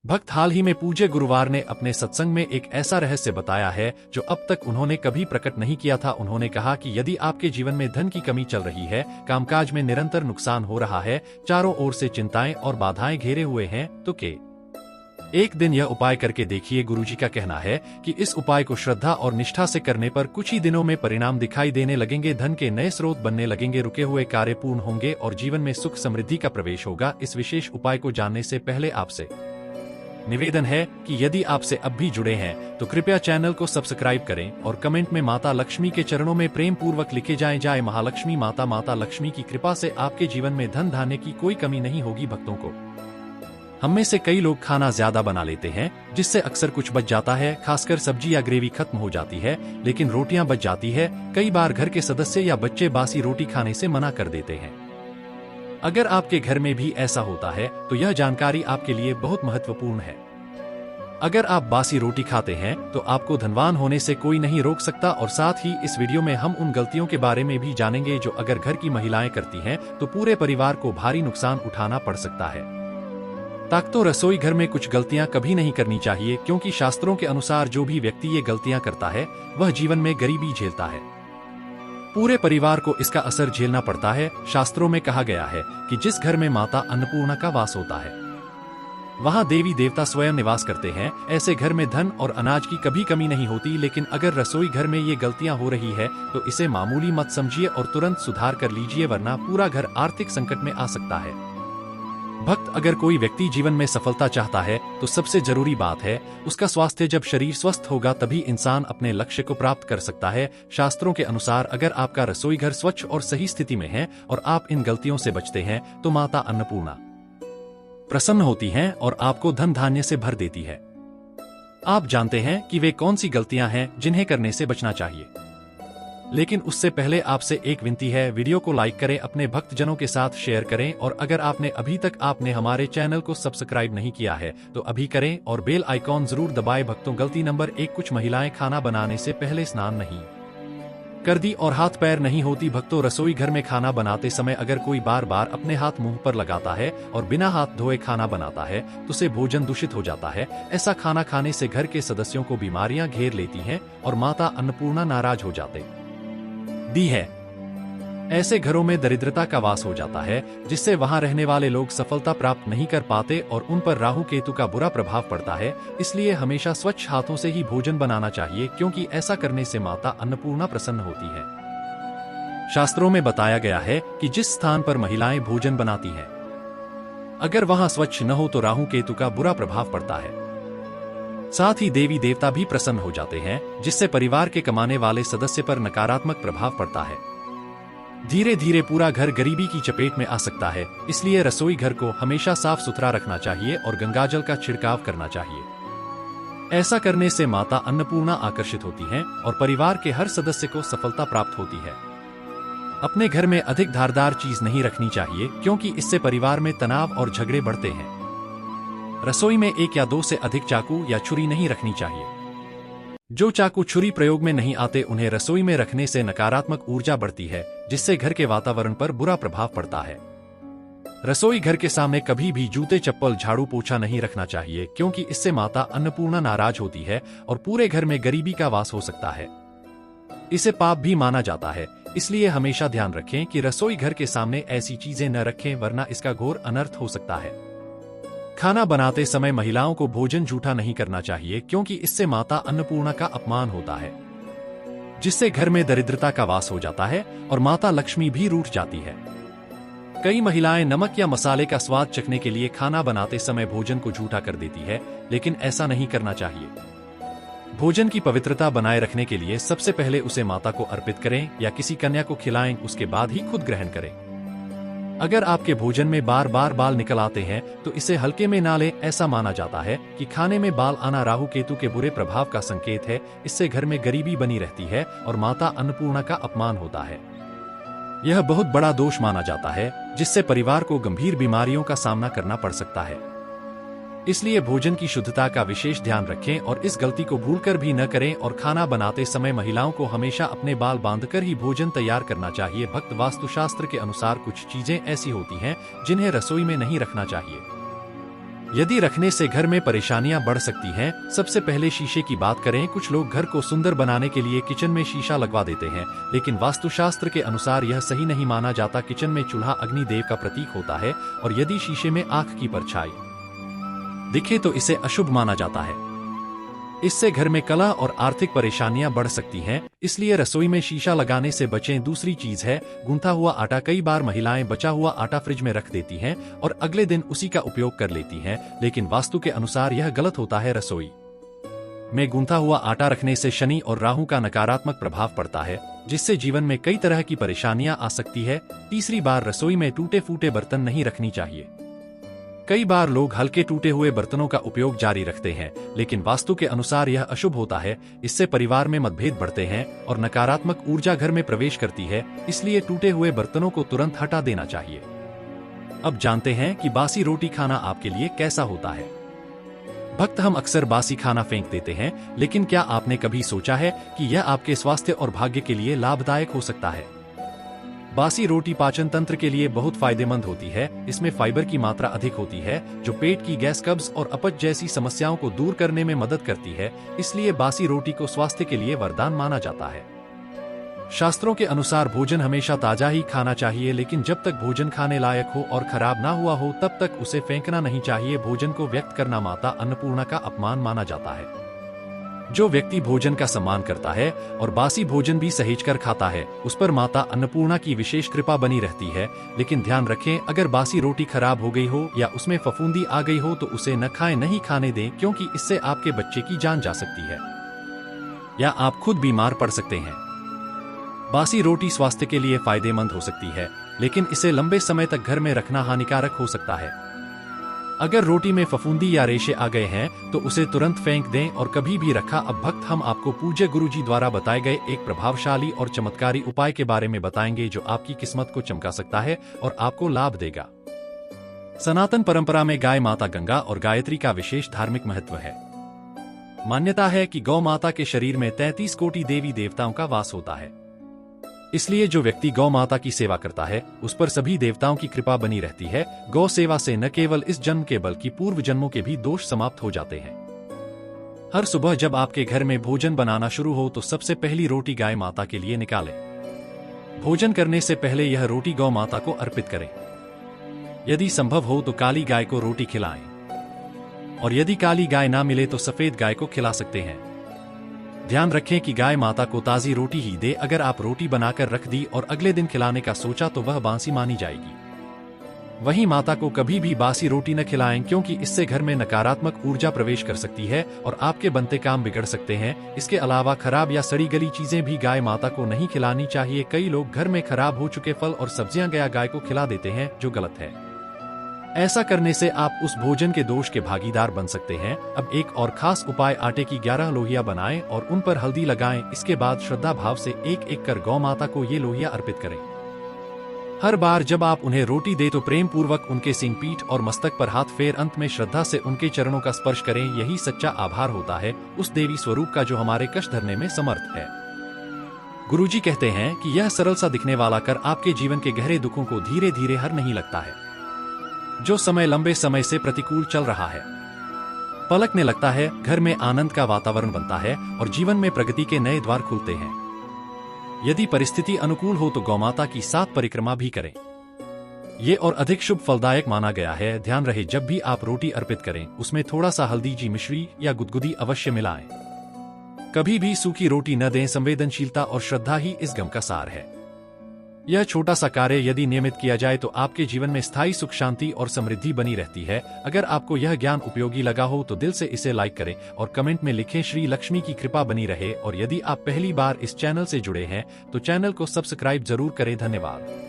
भक्त हाल ही में पूज्य गुरुवार ने अपने सत्संग में एक ऐसा रहस्य बताया है जो अब तक उन्होंने कभी प्रकट नहीं किया था। उन्होंने कहा कि यदि आपके जीवन में धन की कमी चल रही है, कामकाज में निरंतर नुकसान हो रहा है, चारों ओर से चिंताएं और बाधाएं घेरे हुए हैं, तो एक दिन यह उपाय करके देखिए। गुरुजी का कहना है कि इस उपाय को श्रद्धा और निष्ठा से करने पर कुछ ही दिनों में परिणाम दिखाई देने लगेंगे। धन के नए स्रोत बनने लगेंगे, रुके हुए कार्य पूर्ण होंगे और जीवन में सुख समृद्धि का प्रवेश होगा। इस विशेष उपाय को जानने से पहले आपसे निवेदन है कि यदि आपसे अब भी जुड़े हैं तो कृपया चैनल को सब्सक्राइब करें और कमेंट में माता लक्ष्मी के चरणों में प्रेम पूर्वक लिखे जाएं। जय महालक्ष्मी माता। माता लक्ष्मी की कृपा से आपके जीवन में धन धान्य की कोई कमी नहीं होगी। भक्तों को हम में से कई लोग खाना ज्यादा बना लेते हैं, जिससे अक्सर कुछ बच जाता है, खासकर सब्जी या ग्रेवी खत्म हो जाती है, लेकिन रोटियां बच जाती है। कई बार घर के सदस्य या बच्चे बासी रोटी खाने से मना कर देते हैं। अगर आपके घर में भी ऐसा होता है तो यह जानकारी आपके लिए बहुत महत्वपूर्ण है। अगर आप बासी रोटी खाते हैं तो आपको धनवान होने से कोई नहीं रोक सकता। और साथ ही इस वीडियो में हम उन गलतियों के बारे में भी जानेंगे जो अगर घर की महिलाएं करती हैं तो पूरे परिवार को भारी नुकसान उठाना पड़ सकता है। तो रसोई घर में कुछ गलतियां कभी नहीं करनी चाहिए, क्योंकि शास्त्रों के अनुसार जो भी व्यक्ति ये गलतियां करता है वह जीवन में गरीबी झेलता है। पूरे परिवार को इसका असर झेलना पड़ता है। शास्त्रों में कहा गया है कि जिस घर में माता अन्नपूर्णा का वास होता है वहां देवी देवता स्वयं निवास करते हैं। ऐसे घर में धन और अनाज की कभी कमी नहीं होती। लेकिन अगर रसोई घर में ये गलतियां हो रही है तो इसे मामूली मत समझिए और तुरंत सुधार कर लीजिए, वरना पूरा घर आर्थिक संकट में आ सकता है। भक्त, अगर कोई व्यक्ति जीवन में सफलता चाहता है तो सबसे जरूरी बात है उसका स्वास्थ्य। जब शरीर स्वस्थ होगा तभी इंसान अपने लक्ष्य को प्राप्त कर सकता है। शास्त्रों के अनुसार अगर आपका रसोई घर स्वच्छ और सही स्थिति में है और आप इन गलतियों से बचते हैं तो माता अन्नपूर्णा प्रसन्न होती हैं और आपको धन धान्य से भर देती है। आप जानते हैं कि वे कौन सी गलतियां हैं जिन्हें करने से बचना चाहिए, लेकिन उससे पहले आपसे एक विनती है, वीडियो को लाइक करें, अपने भक्तजनों के साथ शेयर करें और अगर आपने अभी तक हमारे चैनल को सब्सक्राइब नहीं किया है तो अभी करें और बेल आइकॉन जरूर दबाएं। भक्तों, गलती नंबर 1, कुछ महिलाएं खाना बनाने से पहले स्नान नहीं करती और हाथ पैर नहीं होती। भक्तों, रसोई घर में खाना बनाते समय अगर कोई बार बार अपने हाथ मुंह पर लगाता है और बिना हाथ धोए खाना बनाता है तो उसे भोजन दूषित हो जाता है। ऐसा खाना खाने से घर के सदस्यों को बीमारियां घेर लेती हैं और माता अन्नपूर्णा नाराज हो जाते दी है। ऐसे घरों में दरिद्रता का वास हो जाता है, जिससे वहां रहने वाले लोग सफलता प्राप्त नहीं कर पाते और उन पर राहु केतु का बुरा प्रभाव पड़ता है। इसलिए हमेशा स्वच्छ हाथों से ही भोजन बनाना चाहिए, क्योंकि ऐसा करने से माता अन्नपूर्णा प्रसन्न होती है। शास्त्रों में बताया गया है कि जिस स्थान पर महिलाएं भोजन बनाती हैं अगर वहां स्वच्छ न हो तो राहु केतु का बुरा प्रभाव पड़ता है। साथ ही देवी देवता भी प्रसन्न हो जाते हैं, जिससे परिवार के कमाने वाले सदस्य पर नकारात्मक प्रभाव पड़ता है। धीरे धीरे पूरा घर गरीबी की चपेट में आ सकता है। इसलिए रसोई घर को हमेशा साफ सुथरा रखना चाहिए और गंगाजल का छिड़काव करना चाहिए। ऐसा करने से माता अन्नपूर्णा आकर्षित होती हैं और परिवार के हर सदस्य को सफलता प्राप्त होती है। अपने घर में अधिक धारदार चीज नहीं रखनी चाहिए, क्योंकि इससे परिवार में तनाव और झगड़े बढ़ते हैं। रसोई में 1 या 2 से अधिक चाकू या छुरी नहीं रखनी चाहिए। जो चाकू छुरी प्रयोग में नहीं आते उन्हें रसोई में रखने से नकारात्मक ऊर्जा बढ़ती है, जिससे घर के वातावरण पर बुरा प्रभाव पड़ता है। रसोई घर के सामने कभी भी जूते, चप्पल, झाड़ू, पोछा नहीं रखना चाहिए, क्योंकि इससे माता अन्नपूर्णा नाराज होती है और पूरे घर में गरीबी का वास हो सकता है। इसे पाप भी माना जाता है। इसलिए हमेशा ध्यान रखें कि रसोई घर के सामने ऐसी चीजें न रखें, वरना इसका घोर अनर्थ हो सकता है। खाना बनाते समय महिलाओं को भोजन जूठा नहीं करना चाहिए, क्योंकि इससे माता अन्नपूर्णा का अपमान होता है, जिससे घर में दरिद्रता का वास हो जाता है और माता लक्ष्मी भी रूठ जाती है। कई महिलाएं नमक या मसाले का स्वाद चखने के लिए खाना बनाते समय भोजन को जूठा कर देती है, लेकिन ऐसा नहीं करना चाहिए। भोजन की पवित्रता बनाए रखने के लिए सबसे पहले उसे माता को अर्पित करें या किसी कन्या को खिलाएं, उसके बाद ही खुद ग्रहण करें। अगर आपके भोजन में बार बार बाल निकल आते हैं तो इसे हल्के में ना लें। ऐसा माना जाता है कि खाने में बाल आना राहु केतु के बुरे प्रभाव का संकेत है। इससे घर में गरीबी बनी रहती है और माता अन्नपूर्णा का अपमान होता है। यह बहुत बड़ा दोष माना जाता है, जिससे परिवार को गंभीर बीमारियों का सामना करना पड़ सकता है। इसलिए भोजन की शुद्धता का विशेष ध्यान रखें और इस गलती को भूलकर भी न करें। और खाना बनाते समय महिलाओं को हमेशा अपने बाल बांधकर ही भोजन तैयार करना चाहिए। भक्त, वास्तुशास्त्र के अनुसार कुछ चीजें ऐसी होती हैं जिन्हें रसोई में नहीं रखना चाहिए। यदि रखने से घर में परेशानियां बढ़ सकती हैं, सबसे पहले शीशे की बात करें। कुछ लोग घर को सुंदर बनाने के लिए किचन में शीशा लगवा देते हैं, लेकिन वास्तुशास्त्र के अनुसार यह सही नहीं माना जाता। किचन में चूल्हा अग्निदेव का प्रतीक होता है और यदि शीशे में आंख की परछाई दिखे तो इसे अशुभ माना जाता है। इससे घर में कलह और आर्थिक परेशानियां बढ़ सकती हैं, इसलिए रसोई में शीशा लगाने से बचें। दूसरी चीज है गूंथा हुआ आटा। कई बार महिलाएं बचा हुआ आटा फ्रिज में रख देती हैं और अगले दिन उसी का उपयोग कर लेती हैं, लेकिन वास्तु के अनुसार यह गलत होता है। रसोई में गूंथा हुआ आटा रखने से शनि और राहु का नकारात्मक प्रभाव पड़ता है, जिससे जीवन में कई तरह की परेशानियां आ सकती है। तीसरी बार, रसोई में टूटे फूटे बर्तन नहीं रखनी चाहिए। कई बार लोग हल्के टूटे हुए बर्तनों का उपयोग जारी रखते हैं, लेकिन वास्तु के अनुसार यह अशुभ होता है। इससे परिवार में मतभेद बढ़ते हैं और नकारात्मक ऊर्जा घर में प्रवेश करती है, इसलिए टूटे हुए बर्तनों को तुरंत हटा देना चाहिए। अब जानते हैं कि बासी रोटी खाना आपके लिए कैसा होता है। भक्त हम अक्सर बासी खाना फेंक देते हैं, लेकिन क्या आपने कभी सोचा है कि यह आपके स्वास्थ्य और भाग्य के लिए लाभदायक हो सकता है। बासी रोटी पाचन तंत्र के लिए बहुत फायदेमंद होती है। इसमें फाइबर की मात्रा अधिक होती है, जो पेट की गैस, कब्ज और अपच जैसी समस्याओं को दूर करने में मदद करती है। इसलिए बासी रोटी को स्वास्थ्य के लिए वरदान माना जाता है। शास्त्रों के अनुसार भोजन हमेशा ताजा ही खाना चाहिए, लेकिन जब तक भोजन खाने लायक हो और खराब ना हुआ हो तब तक उसे फेंकना नहीं चाहिए। भोजन को व्यक्त करना माता अन्नपूर्णा का अपमान माना जाता है। जो व्यक्ति भोजन का सम्मान करता है और बासी भोजन भी सहेज कर खाता है, उस पर माता अन्नपूर्णा की विशेष कृपा बनी रहती है। लेकिन ध्यान रखें, अगर बासी रोटी खराब हो गई हो या उसमें फफूंदी आ गई हो तो उसे न खाएं, नहीं खाने दें, क्योंकि इससे आपके बच्चे की जान जा सकती है या आप खुद बीमार पड़ सकते हैं। बासी रोटी स्वास्थ्य के लिए फायदेमंद हो सकती है, लेकिन इसे लंबे समय तक घर में रखना हानिकारक हो सकता है। अगर रोटी में फफूंदी या रेशे आ गए हैं तो उसे तुरंत फेंक दें और कभी भी रखा। अब भक्त हम आपको पूज्य गुरुजी द्वारा बताए गए एक प्रभावशाली और चमत्कारी उपाय के बारे में बताएंगे, जो आपकी किस्मत को चमका सकता है और आपको लाभ देगा। सनातन परंपरा में गाय माता गंगा और गायत्री का विशेष धार्मिक महत्व है। मान्यता है कि गौ माता के शरीर में 33 कोटि देवी देवताओं का वास होता है। इसलिए जो व्यक्ति गौ माता की सेवा करता है उस पर सभी देवताओं की कृपा बनी रहती है। गौ सेवा से न केवल इस जन्म के बल्कि पूर्व जन्मों के भी दोष समाप्त हो जाते हैं। हर सुबह जब आपके घर में भोजन बनाना शुरू हो तो सबसे पहली रोटी गाय माता के लिए निकालें। भोजन करने से पहले यह रोटी गौ माता को अर्पित करें। यदि संभव हो तो काली गाय को रोटी खिलाएं, और यदि काली गाय ना मिले तो सफेद गाय को खिला सकते हैं। ध्यान रखें कि गाय माता को ताजी रोटी ही दे। अगर आप रोटी बनाकर रख दी और अगले दिन खिलाने का सोचा तो वह बासी मानी जाएगी। वहीं माता को कभी भी बासी रोटी न खिलाएं, क्योंकि इससे घर में नकारात्मक ऊर्जा प्रवेश कर सकती है और आपके बनते काम बिगड़ सकते हैं। इसके अलावा खराब या सड़ी गली चीजें भी गाय माता को नहीं खिलानी चाहिए। कई लोग घर में खराब हो चुके फल और सब्जियां गाय को खिला देते हैं, जो गलत है। ऐसा करने से आप उस भोजन के दोष के भागीदार बन सकते हैं। अब एक और खास उपाय, आटे की 11 लोहिया बनाएं और उन पर हल्दी लगाएं। इसके बाद श्रद्धा भाव से एक एक कर गौ माता को ये लोहिया अर्पित करें। हर बार जब आप उन्हें रोटी दे तो प्रेम पूर्वक उनके सिंह, पीठ और मस्तक पर हाथ फेर अंत में श्रद्धा से उनके चरणों का स्पर्श करें। यही सच्चा आभार होता है उस देवी स्वरूप का जो हमारे कष्ट धरने में समर्थ है। गुरुजी कहते हैं कि यह सरल सा दिखने वाला कर आपके जीवन के गहरे दुखों को धीरे धीरे हर नहीं लगता है। जो समय लंबे समय से प्रतिकूल चल रहा है, पलकने लगता है, घर में आनंद का वातावरण बनता है और जीवन में प्रगति के नए द्वार खुलते हैं। यदि परिस्थिति अनुकूल हो तो गौमाता की 7 परिक्रमा भी करें। ये और अधिक शुभ फलदायक माना गया है। ध्यान रहे, जब भी आप रोटी अर्पित करें उसमें थोड़ा सा हल्दी जी मिश्री या गुदगुदी अवश्य मिलाएं। कभी भी सूखी रोटी न दें। संवेदनशीलता और श्रद्धा ही इस गम का सार है। यह छोटा सा कार्य यदि नियमित किया जाए तो आपके जीवन में स्थायी सुख, शांति और समृद्धि बनी रहती है। अगर आपको यह ज्ञान उपयोगी लगा हो तो दिल से इसे लाइक करें और कमेंट में लिखें श्री लक्ष्मी की कृपा बनी रहे। और यदि आप पहली बार इस चैनल से जुड़े हैं तो चैनल को सब्सक्राइब जरूर करें। धन्यवाद।